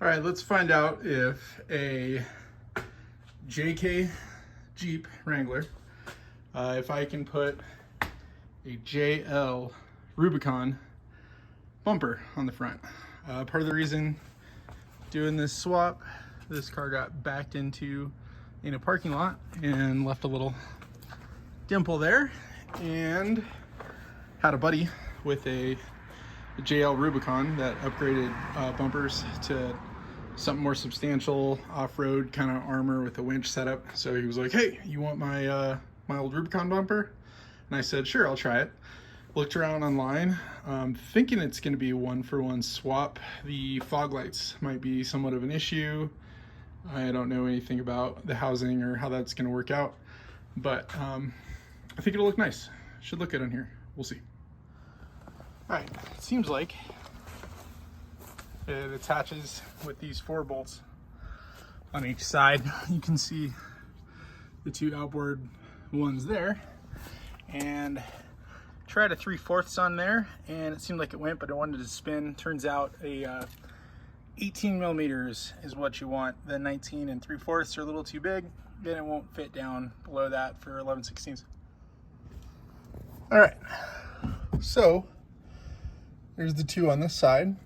All right, let's find out if a JK Jeep Wrangler, if I can put a JL Rubicon bumper on the front. Part of the reason doing this swap, this car got backed into in a parking lot and left a little dimple there, and had a buddy with a JL Rubicon that upgraded bumpers to something more substantial, off-road kind of armor with a winch setup. So he was like, hey, you want my my old Rubicon bumper? And I said, sure, I'll try it. Looked around online, thinking it's going to be a one-for-one swap. The fog lights might be somewhat of an issue. I don't know anything about the housing or how that's going to work out, but I think it'll look nice. Should look good on here. We'll see. All right, it seems like it attaches with these 4 bolts on each side. You can see the 2 outboard ones there, and tried a 3/4 on there and it seemed like it went, but I wanted to spin. Turns out a 18 millimeters is what you want. The 19 and 3/4 are a little too big, then it won't fit down below that for 11/16. All right, so there's the 2 on this side.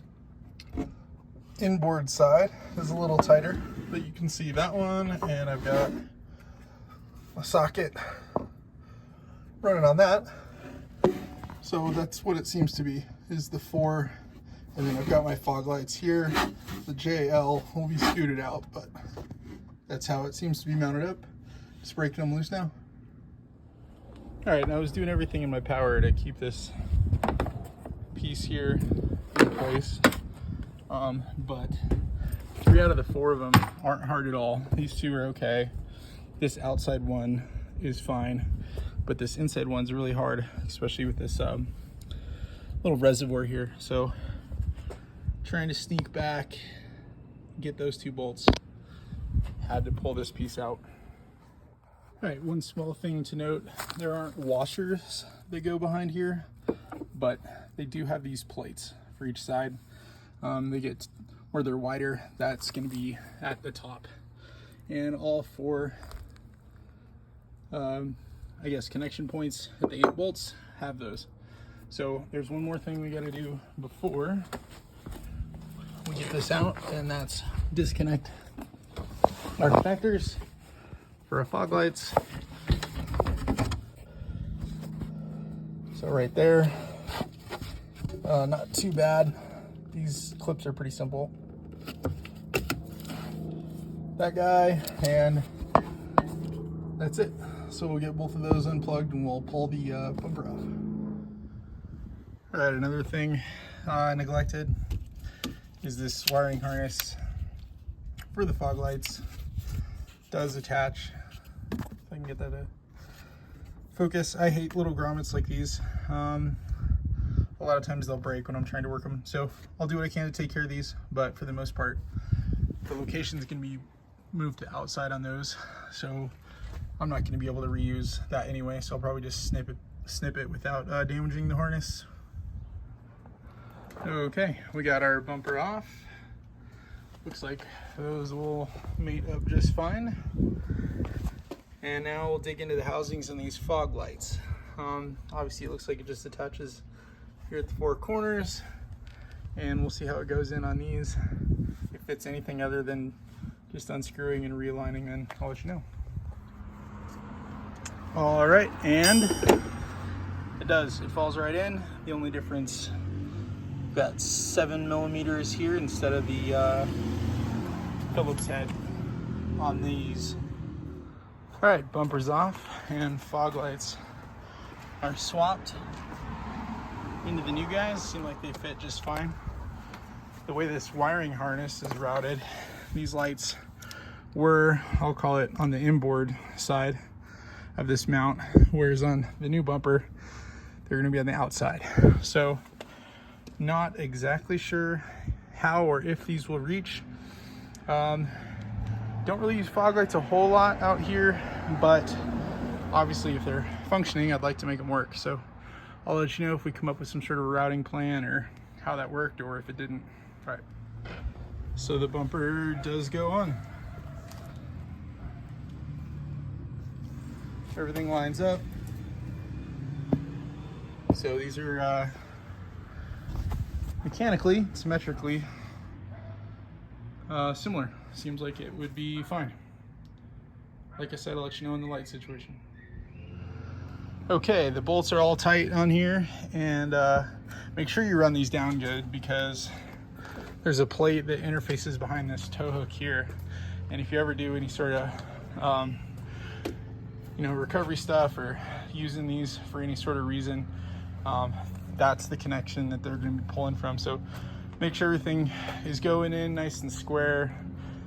Inboard side is a little tighter, but you can see that one, and I've got a socket running on that. So that's what it seems to be, is the 4, and then I've got my fog lights here. The JL will be scooted out, but that's how it seems to be mounted up. Just breaking them loose now. All right, and I was doing everything in my power to keep this piece here in place, but 3 out of the 4 of them aren't hard at all. These 2 are okay. This outside one is fine, but this inside one's really hard, especially with this little reservoir here. So trying to sneak back, get those 2 bolts, had to pull this piece out. All right, one small thing to note, there aren't washers that go behind here, but they do have these plates for each side. They get, where they're wider, that's gonna be at the top. And all 4, I guess, connection points at the 8 bolts have those. So there's one more thing we gotta do before we get this out, and that's disconnect our connectors for our fog lights. So right there, not too bad. These clips are pretty simple. That guy, and that's it. So we'll get both of those unplugged and we'll pull the bumper off. All right, another thing I neglected is this wiring harness for the fog lights. Does attach, if I can get that to focus. I hate little grommets like these. A lot of times they'll break when I'm trying to work them, so I'll do what I can to take care of these, but for the most part the location's gonna be moved to outside on those, so I'm not gonna be able to reuse that anyway, so I'll probably just snip it without damaging the harness. Okay, we got our bumper off. Looks like those will mate up just fine. And now we'll dig into the housings and these fog lights. Obviously it looks like it just attaches here at the 4 corners, and we'll see how it goes in on these. If it's anything other than just unscrewing and realigning, then I'll let you know. All right, and it does. It falls right in. The only difference, we've got 7 millimeters here instead of the Phillips head on these. All right, bumper's off and fog lights are swapped into the new guys. Seem like they fit just fine. The way this wiring harness is routed, these lights were, I'll call it, on the inboard side of this mount, whereas on the new bumper they're going to be on the outside. So not exactly sure how or if these will reach. Don't really use fog lights a whole lot out here, but obviously if they're functioning, I'd like to make them work. So I'll let you know if we come up with some sort of routing plan or how that worked, or if it didn't. All right. So the bumper does go on. Everything lines up. So these are mechanically, symmetrically similar. Seems like it would be fine. Like I said, I'll let you know in the light situation. Okay, the bolts are all tight on here, and make sure you run these down good, because there's a plate that interfaces behind this tow hook here. And if you ever do any sort of you know, recovery stuff or using these for any sort of reason, that's the connection that they're going to be pulling from. So make sure everything is going in nice and square,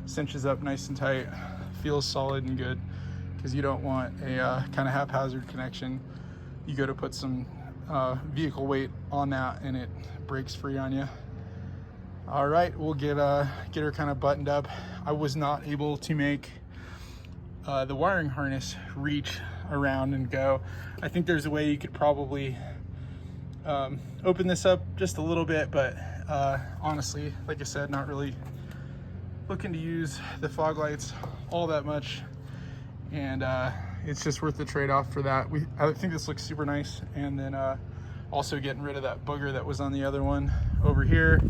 cinches up nice and tight, feels solid and good, because you don't want a kind of haphazard connection. You go to put some vehicle weight on that and it breaks free on you. All right, we'll get her kind of buttoned up. I was not able to make the wiring harness reach around and go. I think there's a way you could probably open this up just a little bit, but honestly, like I said, not really looking to use the fog lights all that much, and it's just worth the trade-off for that. I think this looks super nice, and then also getting rid of that booger that was on the other one over here,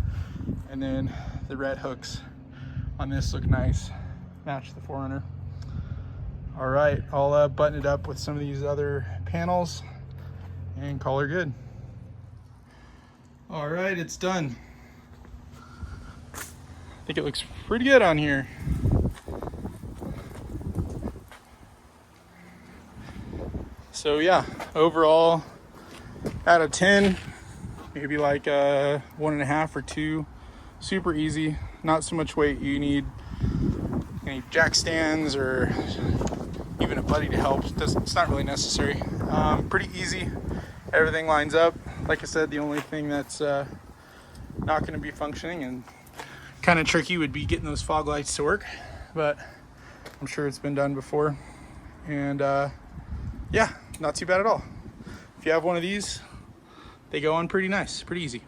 and then the red hooks on this look nice, match the 4Runner. All right, I'll button it up with some of these other panels and call her good. All right, it's done. I think it looks pretty good on here. So yeah, overall, out of 10, maybe like 1.5 or 2. Super easy, not so much weight you need any jack stands or even a buddy to help. It's not really necessary. Pretty easy, everything lines up. Like I said, the only thing that's not going to be functioning and kind of tricky would be getting those fog lights to work, but I'm sure it's been done before. And yeah, not too bad at all. If you have one of these, they go on pretty nice, pretty easy.